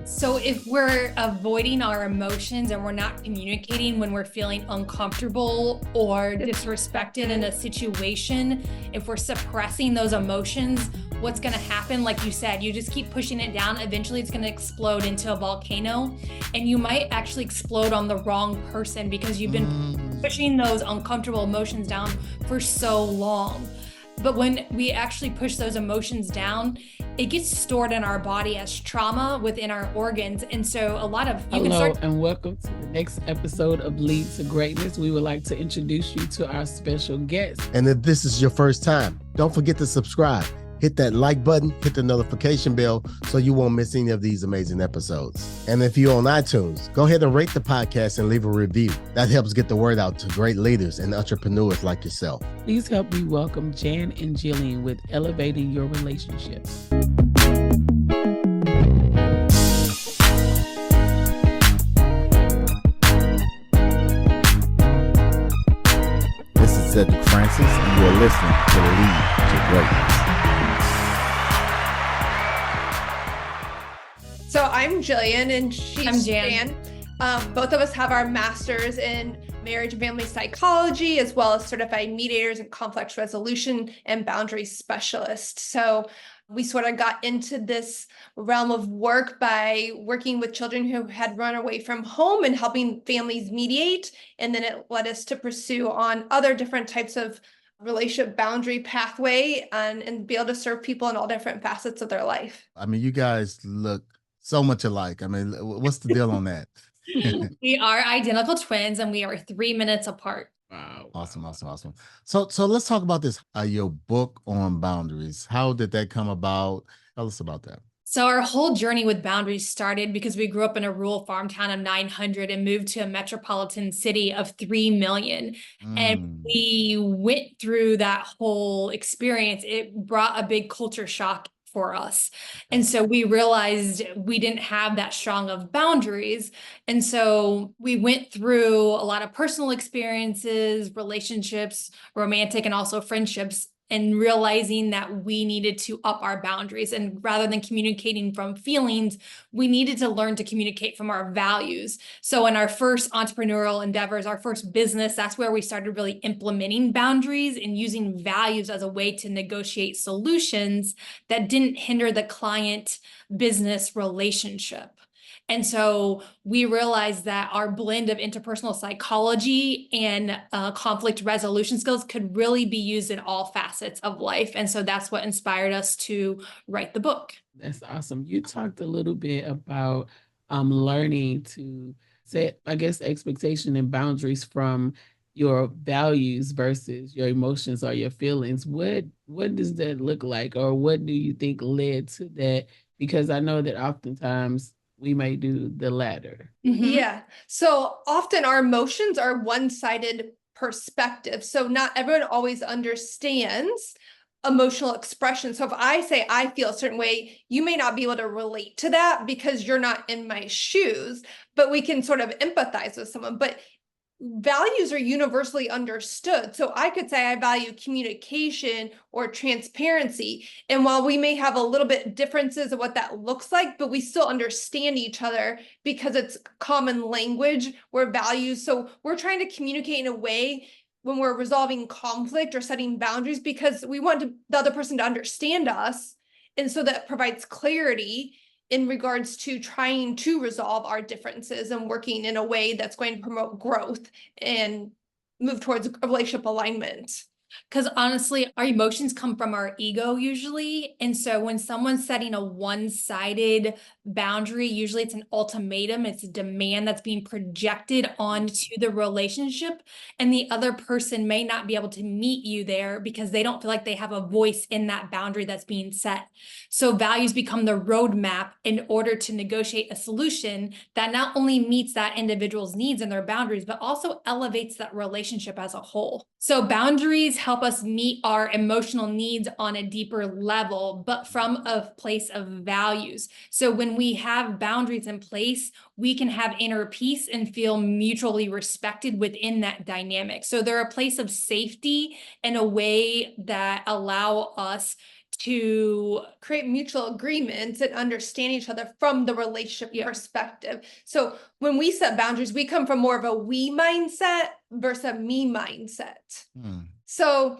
So if we're avoiding our emotions and we're not communicating when we're feeling uncomfortable or disrespected in a situation, if we're suppressing those emotions, what's going to happen? Like you said, you just keep pushing it down. Eventually it's going to explode into a volcano, and you might actually explode on the wrong person because you've been pushing those uncomfortable emotions down for so long. But when we actually push those emotions down, it gets stored in our body as trauma within our organs. And so a lot of Hello and welcome to the next episode of Lead to Greatness. We would like to introduce you to our special guest. And if this is your first time, don't forget to subscribe. Hit that like button, hit the notification bell so you won't miss any of these amazing episodes. And if you're on iTunes, go ahead and rate the podcast and leave a review. That helps get the word out to great leaders and entrepreneurs like yourself. Please help me welcome Jan and Jillian with Elevating Your Relationships. This is Cedric Francis, and you're listening to Lead to Greatness. So I'm Jillian and she's Jan. Both of us have our masters in marriage and family psychology, as well as certified mediators and conflict resolution and boundary specialists. So we sort of got into this realm of work by working with children who had run away from home and helping families mediate. And then it led us to pursue on other different types of relationship boundary pathway and be able to serve people in all different facets of their life. I mean, you guys look so much alike. I mean, what's the deal on that? We are identical twins and we are 3 minutes apart. Wow. Awesome. So let's talk about this. Your book on boundaries. How did that come about? Tell us about that. So our whole journey with boundaries started because we grew up in a rural farm town of 900 and moved to a metropolitan city of 3 million. And we went through that whole experience. It brought a big culture shock for us. And so we realized we didn't have that strong of boundaries. And so we went through a lot of personal experiences, relationships, romantic, and also friendships, and realizing that we needed to up our boundaries. And rather than communicating from feelings, we needed to learn to communicate from our values. So in our first entrepreneurial endeavors, our first business, that's where we started really implementing boundaries and using values as a way to negotiate solutions that didn't hinder the client business relationship. And so we realized that our blend of interpersonal psychology and conflict resolution skills could really be used in all facets of life. And so that's what inspired us to write the book. That's awesome. You talked a little bit about learning to set, I guess, expectation and boundaries from your values versus your emotions or your feelings. What does that look like, or what do you think led to that? Because I know that oftentimes we may do the latter. Yeah. So often our emotions are one-sided perspective. So not everyone always understands emotional expression. So if I say I feel a certain way, you may not be able to relate to that because you're not in my shoes, but we can sort of empathize with someone. But values are universally understood. So I could say I value communication or transparency. And while we may have a little bit differences of what that looks like, but we still understand each other because it's common language where values. So we're trying to communicate in a way when we're resolving conflict or setting boundaries because we want the other person to understand us. And so that provides clarity in regards to trying to resolve our differences and working in a way that's going to promote growth and move towards relationship alignment. Because honestly, our emotions come from our ego usually. And so when someone's setting a one-sided boundary, usually it's an ultimatum, it's a demand that's being projected onto the relationship. And the other person may not be able to meet you there because they don't feel like they have a voice in that boundary that's being set. So values become the roadmap in order to negotiate a solution that not only meets that individual's needs and their boundaries, but also elevates that relationship as a whole. So boundaries help us meet our emotional needs on a deeper level, but from a place of values. So when we have boundaries in place, we can have inner peace and feel mutually respected within that dynamic. So they're a place of safety and a way that allow us to create mutual agreements and understand each other from the relationship perspective. So when we set boundaries, we come from more of a we mindset versus a me mindset. So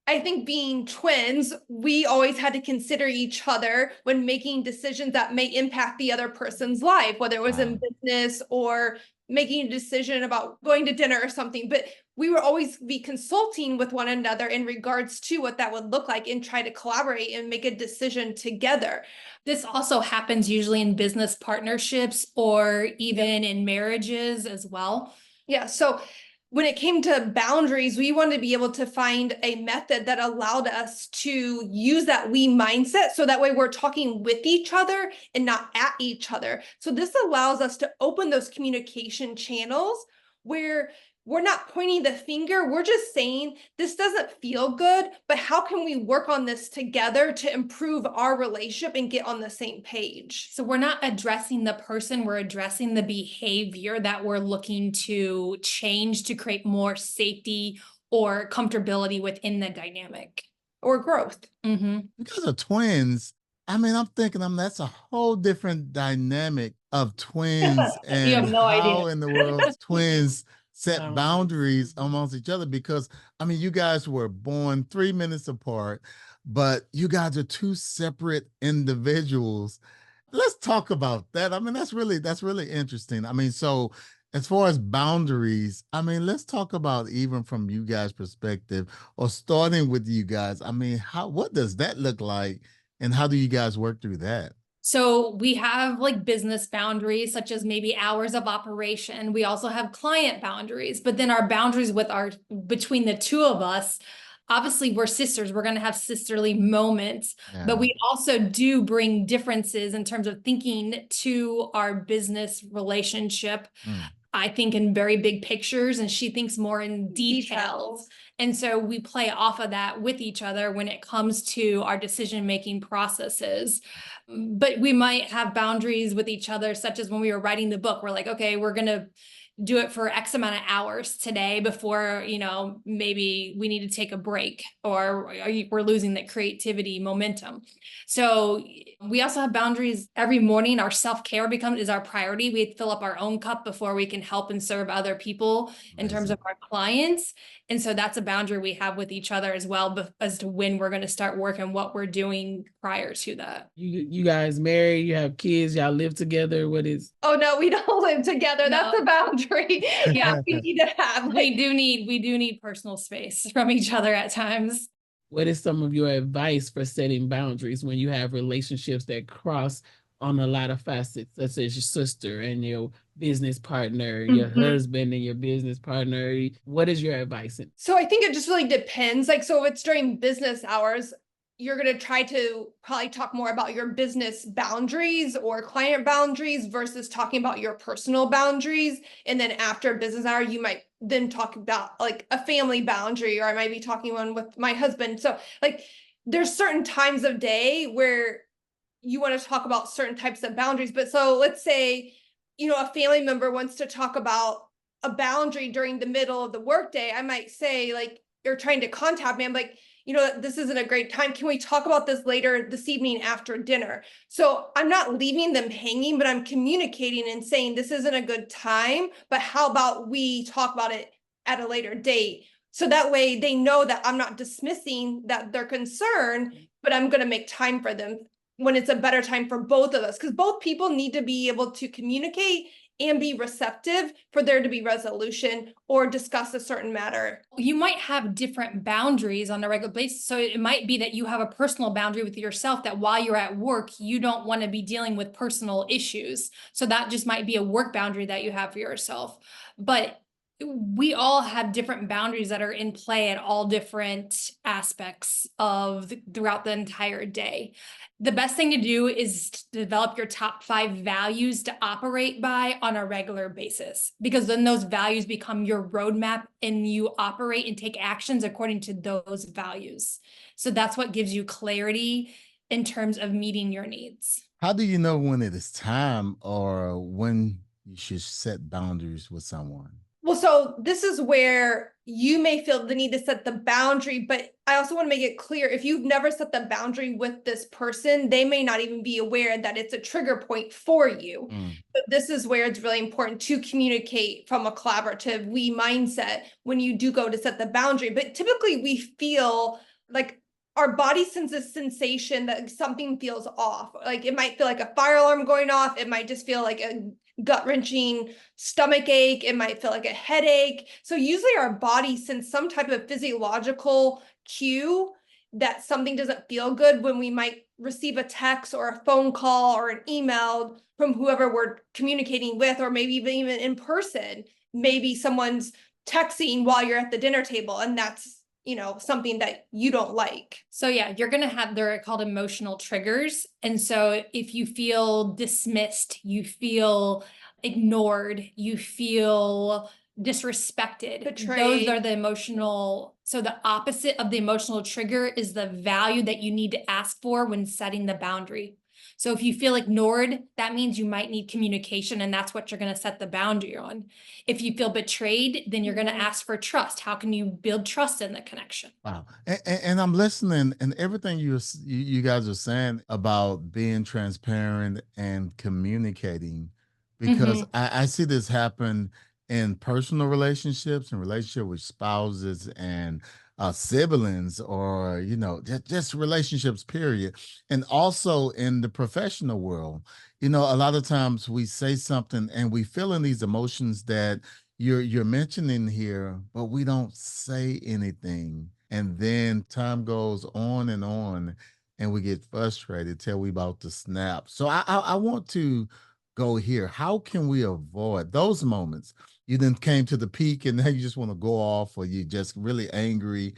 I think being twins, we always had to consider each other when making decisions that may impact the other person's life, whether it was in business or making a decision about going to dinner or something. But we would always be consulting with one another in regards to what that would look like and try to collaborate and make a decision together. This also happens usually in business partnerships or even in marriages as well. Yeah. So when it came to boundaries, we wanted to be able to find a method that allowed us to use that we mindset. So that way we're talking with each other and not at each other. So this allows us to open those communication channels where we're not pointing the finger. We're just saying this doesn't feel good, but how can we work on this together to improve our relationship and get on the same page? So we're not addressing the person, we're addressing the behavior that we're looking to change to create more safety or comfortability within the dynamic. Or growth. Because of twins, I mean, I'm thinking that's a whole different dynamic of twins and You have no how idea. in the world twins set boundaries amongst each other. Because I mean, you guys were born 3 minutes apart, but you guys are two separate individuals. Let's talk about that. I mean, that's really interesting. I mean, so as far as boundaries, I mean, let's talk about even from you guys' perspective or starting with you guys. I mean, what does that look like and how do you guys work through that? So we have like business boundaries, such as maybe hours of operation. We also have client boundaries, but then our boundaries between the two of us, obviously we're sisters, we're going to have sisterly moments, but we also do bring differences in terms of thinking to our business relationship. I think in very big pictures and she thinks more in details. And so we play off of that with each other when it comes to our decision-making processes. But we might have boundaries with each other, such as when we were writing the book, we're like, okay, we're going to do it for X amount of hours today before, maybe we need to take a break or we're losing that creativity momentum. So we also have boundaries every morning. Our self-care is our priority. We fill up our own cup before we can help and serve other people in terms of our clients. And so that's a boundary we have with each other as well, as to when we're going to start work and what we're doing prior to that. You guys married, you have kids, y'all live together. What is? Oh no, we don't live together. No. That's a boundary. Yeah, we need to have. We do need personal space from each other at times. What is some of your advice for setting boundaries when you have relationships that cross on a lot of facets, such as your sister and your business partner, your husband and your business partner? What is your advice? So I think it just really depends. Like, so if it's during business hours, you're going to try to probably talk more about your business boundaries or client boundaries versus talking about your personal boundaries. And then after business hour, you might then talk about like a family boundary, or I might be talking one with my husband. So like there's certain times of day where you want to talk about certain types of boundaries. But so let's say, a family member wants to talk about a boundary during the middle of the workday. I might say like, you're trying to contact me. I'm like, this isn't a great time. Can we talk about this later this evening after dinner? So I'm not leaving them hanging, but I'm communicating and saying this isn't a good time, but how about we talk about it at a later date? So that way they know that I'm not dismissing that their concern, but I'm going to make time for them when it's a better time for both of us, because both people need to be able to communicate and be receptive for there to be resolution or discuss a certain matter. You might have different boundaries on a regular basis. So it might be that you have a personal boundary with yourself that while you're at work, you don't want to be dealing with personal issues. So that just might be a work boundary that you have for yourself. But we all have different boundaries that are in play at all different aspects throughout the entire day. The best thing to do is to develop your top 5 values to operate by on a regular basis, because then those values become your roadmap and you operate and take actions according to those values. So that's what gives you clarity in terms of meeting your needs. How do you know when it is time or when you should set boundaries with someone? Well, so this is where you may feel the need to set the boundary, but I also want to make it clear, if you've never set the boundary with this person, they may not even be aware that it's a trigger point for you. But this is where it's really important to communicate from a collaborative we mindset when you do go to set the boundary. But typically we feel like our body senses sensation that something feels off. Like it might feel like a fire alarm going off. It might just feel like a gut-wrenching stomach ache. It might feel like a headache. So usually our body sends some type of physiological cue that something doesn't feel good when we might receive a text or a phone call or an email from whoever we're communicating with, or maybe even in person. Maybe someone's texting while you're at the dinner table, and that's something that you don't like. So yeah, you're going to have, they're called emotional triggers. And so if you feel dismissed, you feel ignored, you feel disrespected, Betrayed. those are the emotional. So the opposite of the emotional trigger is the value that you need to ask for when setting the boundary. So if you feel ignored, that means you might need communication, and that's what you're going to set the boundary on. If you feel betrayed, then you're going to ask for trust. How can you build trust in the connection? Wow. And I'm listening, and everything you guys are saying about being transparent and communicating, because I see this happen in personal relationships and relationship with spouses and siblings, or just relationships period, and also in the professional world. A lot of times we say something and we feel in these emotions that you're mentioning here, but we don't say anything, and then time goes on and we get frustrated till we about to snap. So I want to go here. How can we avoid those moments? You then came to the peak and now you just want to go off, or you just really angry.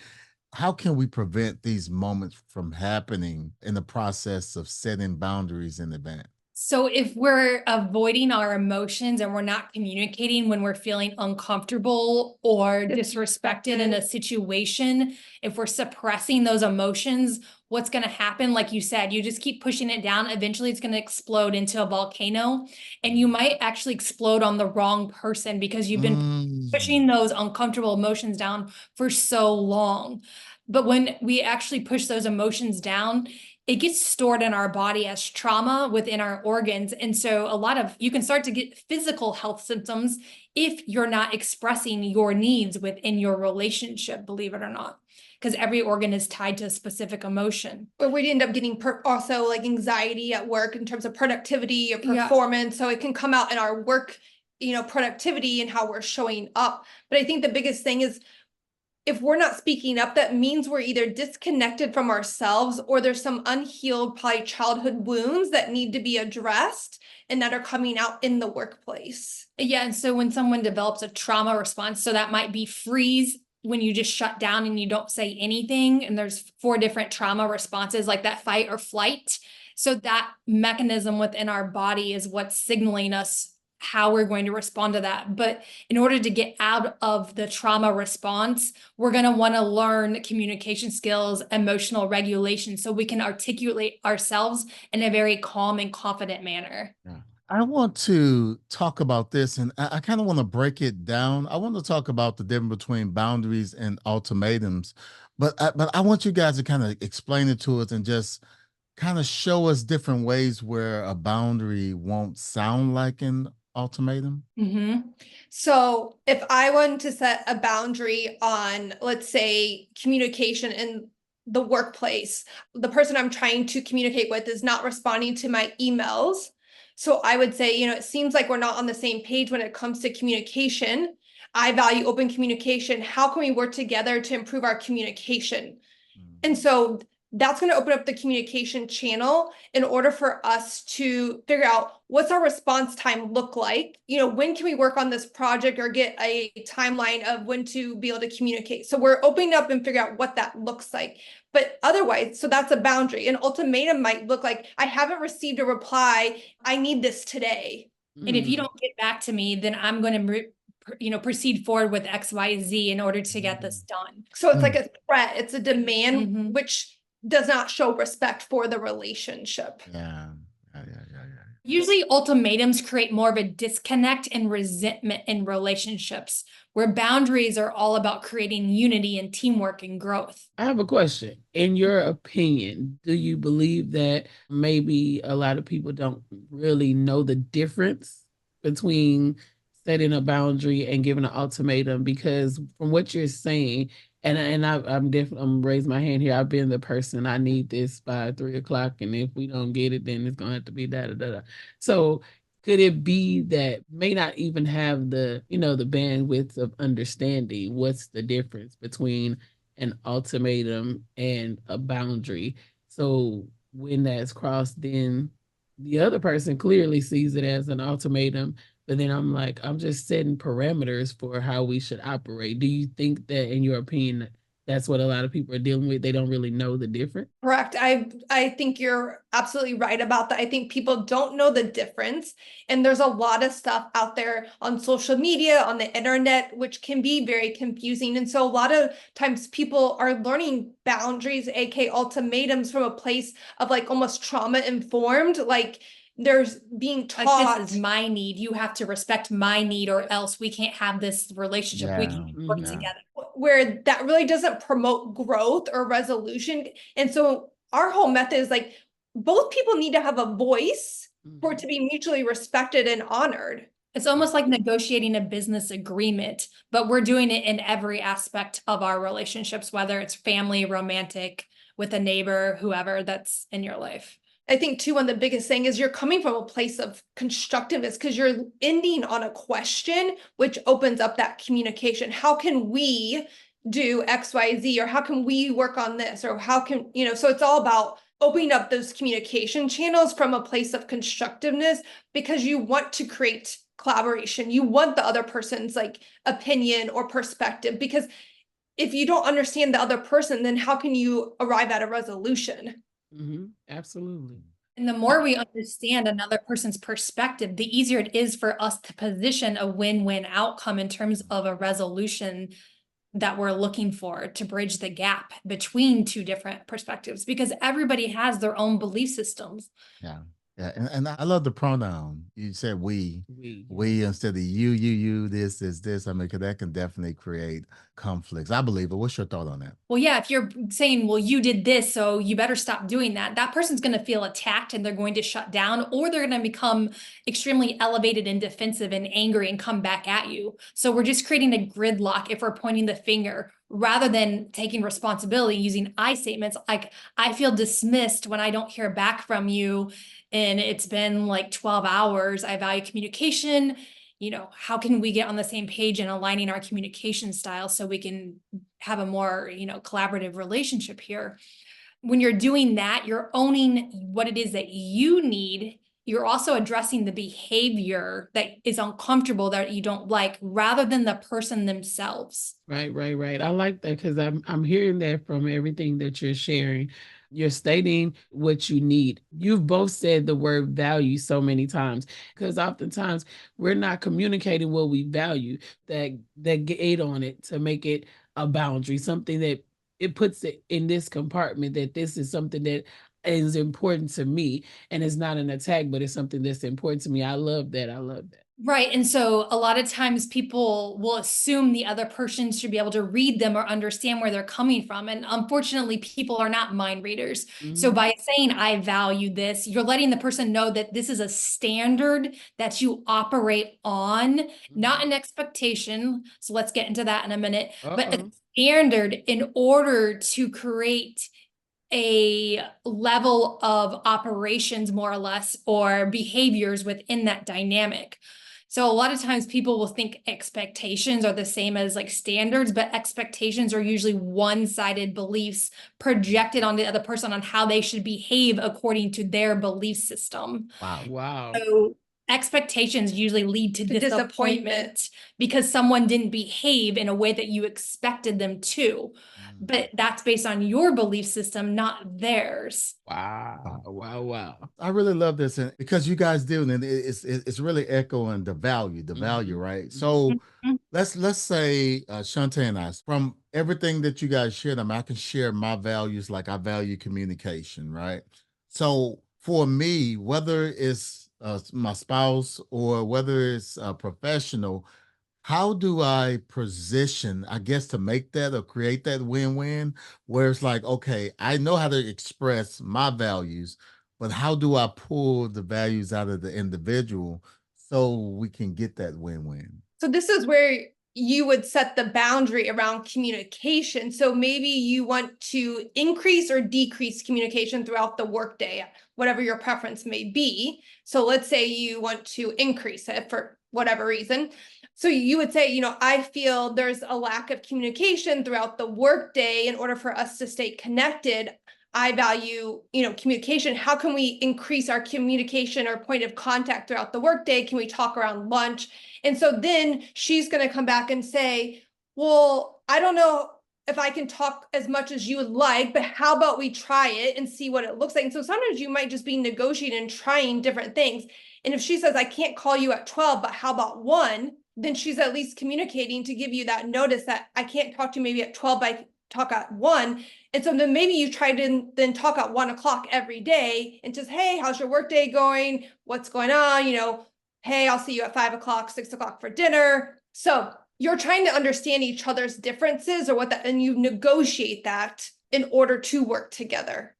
How can we prevent these moments from happening in the process of setting boundaries in advance? So if we're avoiding our emotions and we're not communicating when we're feeling uncomfortable or disrespected in a situation, if we're suppressing those emotions, what's going to happen? Like you said, you just keep pushing it down. Eventually it's going to explode into a volcano, and you might actually explode on the wrong person because you've been pushing those uncomfortable emotions down for so long. But when we actually push those emotions down, it gets stored in our body as trauma within our organs. And so you can start to get physical health symptoms if you're not expressing your needs within your relationship, believe it or not, because every organ is tied to a specific emotion. But we end up getting also like anxiety at work in terms of productivity or performance. So it can come out in our work, productivity and how we're showing up. But I think the biggest thing is, if we're not speaking up, that means we're either disconnected from ourselves, or there's some unhealed, probably childhood wounds that need to be addressed and that are coming out in the workplace. Yeah. And so when someone develops a trauma response, so that might be freeze, when you just shut down and you don't say anything. And there's 4 different trauma responses, like that fight or flight. So that mechanism within our body is what's signaling us how we're going to respond to that. But in order to get out of the trauma response, we're going to want to learn communication skills, emotional regulation, so we can articulate ourselves in a very calm and confident manner. Yeah. I want to talk about this, and I kind of want to break it down. I want to talk about the difference between boundaries and ultimatums, but I want you guys to kind of explain it to us and just kind of show us different ways where a boundary won't sound like an ultimatum. So if I wanted to set a boundary on, let's say, communication in the workplace, the person I'm trying to communicate with is not responding to my emails. So I would say, it seems like we're not on the same page when it comes to communication. I value open communication. How can we work together to improve our communication? And so that's going to open up the communication channel in order for us to figure out, what's our response time look like? When can we work on this project, or get a timeline of when to be able to communicate? So we're opening up and figure out what that looks like. But otherwise, so that's a boundary. An ultimatum might look like, I haven't received a reply. I need this today. And if you don't get back to me, then I'm going to proceed forward with XYZ in order to get this done. So it's like a threat. It's a demand, which does not show respect for the relationship. Yeah. Usually ultimatums create more of a disconnect and resentment in relationships, where boundaries are all about creating unity and teamwork and growth. I have a question. In your opinion, do you believe that maybe a lot of people don't really know the difference between setting a boundary and giving an ultimatum? Because from what you're saying, I'm definitely, I'm raising my hand here. I've been the person, I need this by 3 o'clock, and if we don't get it, then it's gonna have to be da da da da. So could it be that may not even have the, the bandwidth of understanding what's the difference between an ultimatum and a boundary? So when that's crossed, then the other person clearly sees it as an ultimatum, but then I'm like, I'm just setting parameters for how we should operate. Do you think that, in your opinion, that's what a lot of people are dealing with? They don't really know the difference. Correct. I think you're absolutely right about that. I think people don't know the difference. And there's a lot of stuff out there on social media, on the internet, which can be very confusing. And so a lot of times people are learning boundaries, aka ultimatums, from a place of like almost trauma informed, like there's being taught, like, this is my need, you have to respect my need, or else we can't have this relationship. We can't work together. Where that really doesn't promote growth or resolution. And so our whole method is like, both people need to have a voice for it to be mutually respected and honored. It's almost like negotiating a business agreement, but we're doing it in every aspect of our relationships, whether it's family, romantic, with a neighbor, whoever that's in your life. I think too, one of the biggest thing is you're coming from a place of constructiveness because you're ending on a question, which opens up that communication. How can we do X, Y, Z, or how can we work on this, or how can, so it's all about opening up those communication channels from a place of constructiveness, because you want to create collaboration. You want the other person's like opinion or perspective, because if you don't understand the other person, then how can you arrive at a resolution? Absolutely. And the more we understand another person's perspective, the easier it is for us to position a win-win outcome in terms of a resolution that we're looking for to bridge the gap between two different perspectives, because everybody has their own belief systems. Yeah. Yeah. And I love the pronoun. You said we instead of you, this. I mean, 'cause that can definitely create conflicts. I believe it. What's your thought on that? Well, yeah, if you're saying, well, you did this, so you better stop doing that, that person's going to feel attacked and they're going to shut down, or they're going to become extremely elevated and defensive and angry and come back at you. So we're just creating a gridlock if we're pointing the finger rather than taking responsibility, using I statements like, I feel dismissed when I don't hear back from you, and it's been like 12 hours. I value communication. How can we get on the same page and aligning our communication style so we can have a more, collaborative relationship here? When you're doing that, you're owning what it is that you need. You're also addressing the behavior that is uncomfortable, that you don't like, rather than the person themselves. Right. I like that, because I'm hearing that from everything that you're sharing. You're stating what you need. You've both said the word value so many times, because oftentimes we're not communicating what we value, that gate on it to make it a boundary, something that it puts it in this compartment, that this is something that is important to me, and it's not an attack, but it's something that's important to me. I love that. Right. And so a lot of times people will assume the other person should be able to read them or understand where they're coming from. And unfortunately, people are not mind readers. So by saying, I value this, you're letting the person know that this is a standard that you operate on, not an expectation. So let's get into that in a minute, but a standard in order to create a level of operations, more or less, or behaviors within that dynamic. So a lot of times people will think expectations are the same as like standards, but expectations are usually one-sided beliefs projected on the other person on how they should behave according to their belief system. Wow. So expectations usually lead to disappointment because someone didn't behave in a way that you expected them to. But that's based on your belief system, not theirs. Wow. I really love this, and because you guys do, and it's really echoing the value, right? So let's say Shante and I, from everything that you guys shared, I can share my values, like I value communication, right? So for me, whether it's my spouse, or whether it's professional, how do I position, I guess, to make that or create that win-win where it's like, okay, I know how to express my values, but how do I pull the values out of the individual so we can get that win-win? So this is where you would set the boundary around communication. So maybe you want to increase or decrease communication throughout the workday, whatever your preference may be. So let's say you want to increase it for whatever reason. So you would say, you know, I feel there's a lack of communication throughout the workday. In order for us to stay connected, I value, you know, communication. How can we increase our communication or point of contact throughout the workday? Can we talk around lunch? And so then she's going to come back and say, well, I don't know if I can talk as much as you would like, but how about we try it and see what it looks like? And so sometimes you might just be negotiating and trying different things. And if she says, I can't call you at 12, but how about 1? Then she's at least communicating to give you that notice that I can't talk to you maybe at 12, but I talk at 1. And so then maybe you try to then talk at 1 o'clock every day and just, hey, how's your workday going? What's going on? You know, hey, I'll see you at 5 o'clock, 6 o'clock for dinner. So you're trying to understand each other's differences or what that, and you negotiate that in order to work together.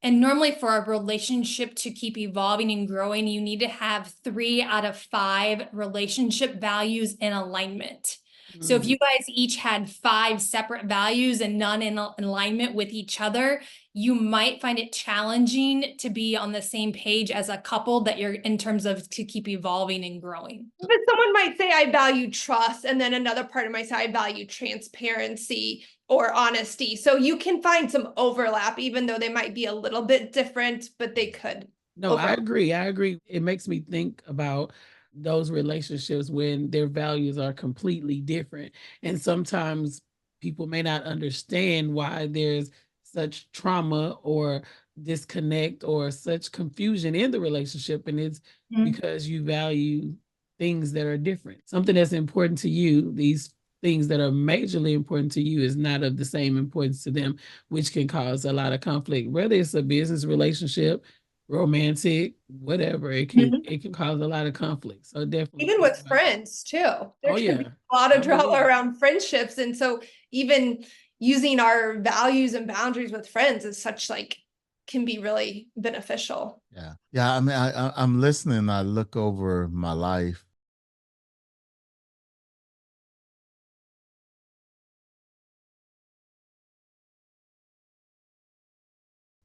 And normally for a relationship to keep evolving and growing, you need to have 3 out of 5 relationship values in alignment. So if you guys each had 5 separate values and none in alignment with each other, you might find it challenging to be on the same page as a couple that you're in terms of to keep evolving and growing. But someone might say, I value trust. And then another part of might say, I value transparency or honesty. So you can find some overlap, even though they might be a little bit different, but they could. No, I agree. I agree. It makes me think about those relationships when their values are completely different. And sometimes people may not understand why there's such trauma or disconnect or such confusion in the relationship. And it's because you value things that are different. Something that's important to you, these things that are majorly important to you, is not of the same importance to them, which can cause a lot of conflict, whether it's a business relationship, romantic, whatever. It can cause a lot of conflict. So definitely, even with friends too. There can be a lot of drama around friendships. And so even using our values and boundaries with friends is such like can be really beneficial. Yeah. I mean, I'm listening. I look over my life.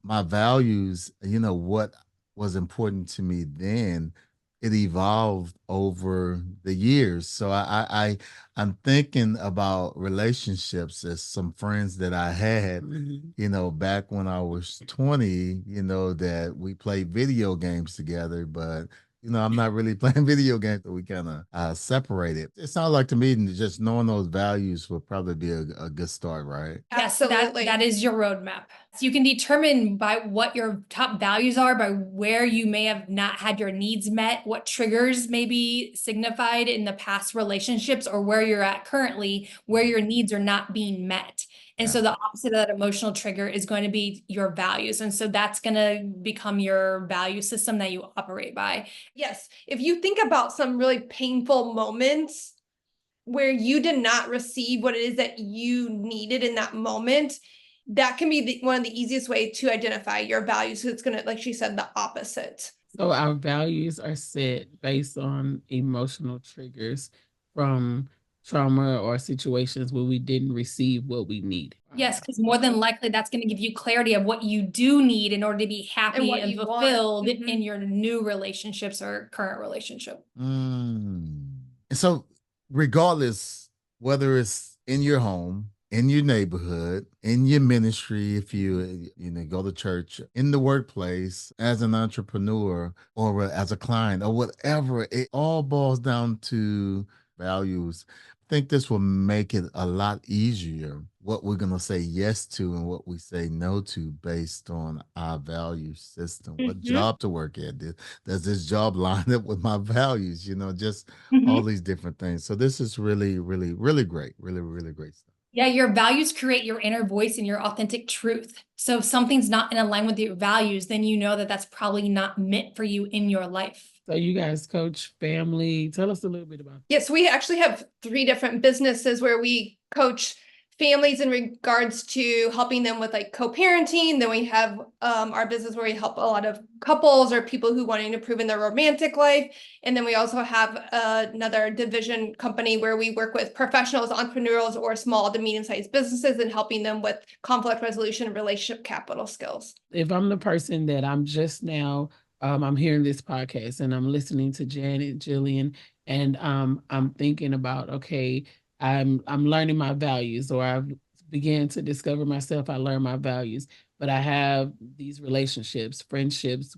My values, you know, what was important to me then, it evolved over the years. So I'm thinking about relationships as some friends that I had, you know, back when I was 20, you know, that we played video games together, but you know, I'm not really playing video games, so we kind of separated. It sounds like to me just knowing those values would probably be a good start, right? Yes, Absolutely. that is your roadmap. So you can determine by what your top values are, by where you may have not had your needs met, what triggers may be signified in the past relationships, or where you're at currently, where your needs are not being met. And so the opposite of that emotional trigger is going to be your values. And so that's going to become your value system that you operate by. Yes. If you think about some really painful moments where you did not receive what it is that you needed in that moment, that can be one of the easiest way to identify your values. So it's going to, like she said, the opposite. So our values are set based on emotional triggers from trauma or situations where we didn't receive what we needed. Yes, because more than likely that's going to give you clarity of what you do need in order to be happy and fulfilled in your new relationships or current relationship. And so regardless, whether it's in your home, in your neighborhood, in your ministry, if you know, go to church, in the workplace, as an entrepreneur or as a client or whatever, it all boils down to values. I think this will make it a lot easier what we're going to say yes to and what we say no to based on our value system. What job to work at? Does this job line up with my values? You know, just all these different things. So this is really, really, really great. Really, really great stuff. Yeah, your values create your inner voice and your authentic truth. So if something's not in line with your values, then you know that that's probably not meant for you in your life. So you guys coach family. Tell us a little bit about that. Yes, we actually have 3 different businesses where we coach families in regards to helping them with like co-parenting. Then we have our business where we help a lot of couples or people who wanting to improve in their romantic life. And then we also have another division company where we work with professionals, entrepreneurs, or small to medium-sized businesses and helping them with conflict resolution and relationship capital skills. If I'm the person that I'm just now, I'm hearing this podcast and I'm listening to Janet, Jillian, and I'm thinking about, okay, I'm learning my values, or I've began to discover myself. I learn my values, but I have these relationships, friendships,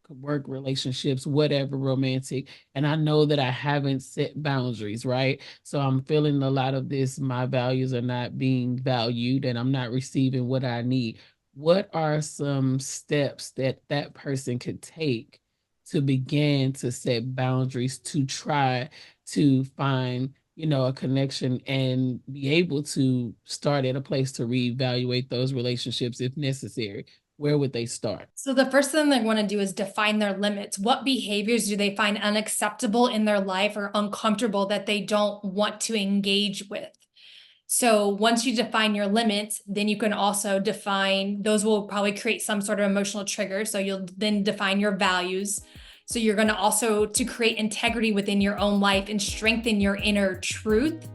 work relationships, whatever, romantic, and I know that I haven't set boundaries, right? So I'm feeling a lot of this, my values are not being valued and I'm not receiving what I need. What are some steps that that person could take to begin to set boundaries, to try to find, a connection and be able to start at a place to reevaluate those relationships if necessary? Where would they start? So the first thing they want to do is define their limits. What behaviors do they find unacceptable in their life or uncomfortable that they don't want to engage with? So once you define your limits, then you can also define, those will probably create some sort of emotional trigger. So you'll then define your values. So you're going to also, to create integrity within your own life and strengthen your inner truth.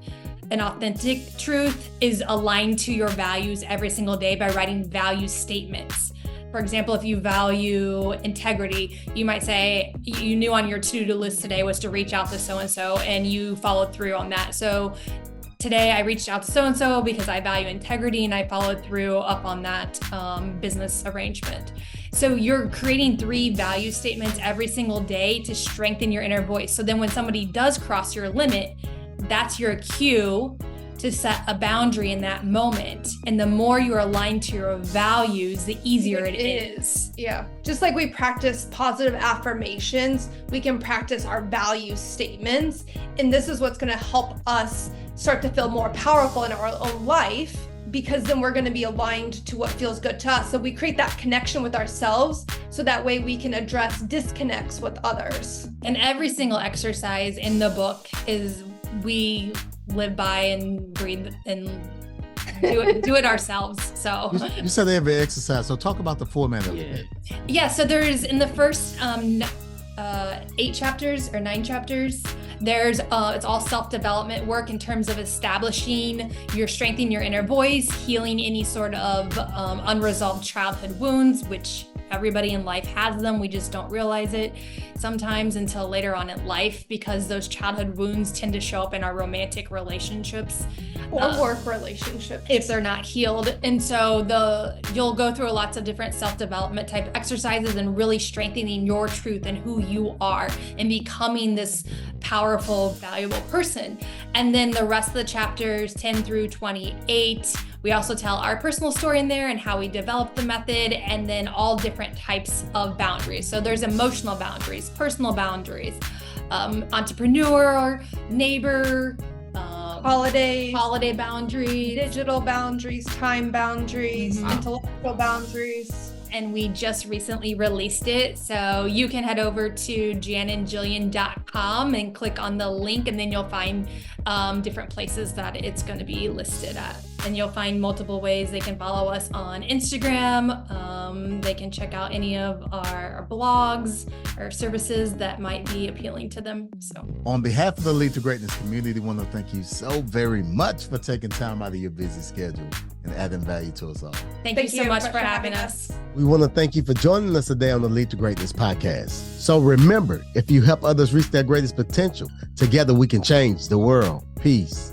An authentic truth is aligned to your values every single day by writing value statements. For example, if you value integrity, you might say you knew on your to-do list today was to reach out to so-and-so and you followed through on that. So today I reached out to so-and-so because I value integrity and I followed through up on that business arrangement. So you're creating 3 value statements every single day to strengthen your inner voice. So then when somebody does cross your limit, that's your cue to set a boundary in that moment. And the more you're aligned to your values, the easier it is. Yeah. Just like we practice positive affirmations, we can practice our value statements. And this is what's going to help us start to feel more powerful in our own life, because then we're going to be aligned to what feels good to us. So we create that connection with ourselves so that way we can address disconnects with others. And every single exercise in the book is we live by and breathe and do it ourselves. So you said every exercise. So talk about the format of it. Yeah. So there's in the first 8 chapters or 9 chapters, there's it's all self-development work in terms of establishing your strengthening your inner voice, healing any sort of unresolved childhood wounds, which everybody in life has them. We just don't realize it sometimes until later on in life, because those childhood wounds tend to show up in our romantic relationships or work relationships if they're not healed. And so you'll go through lots of different self-development type exercises and really strengthening your truth and who you are and becoming this powerful, valuable person. And then the rest of the chapters 10 through 28, we also tell our personal story in there and how we developed the method, and then all different types of boundaries. So there's emotional boundaries, personal boundaries, entrepreneur, neighbor, holiday boundaries, digital boundaries, time boundaries, intellectual boundaries. And we just recently released it. So you can head over to janandjillian.com and click on the link, and then you'll find different places that it's going to be listed at. And you'll find multiple ways they can follow us on Instagram. They can check out any of our blogs or services that might be appealing to them. So on behalf of the Lead to Greatness community, I want to thank you so very much for taking time out of your busy schedule and adding value to us all. Thank you so much for having us. We want to thank you for joining us today on the Lead to Greatness podcast. So remember, if you help others reach their greatest potential, together we can change the world. Peace.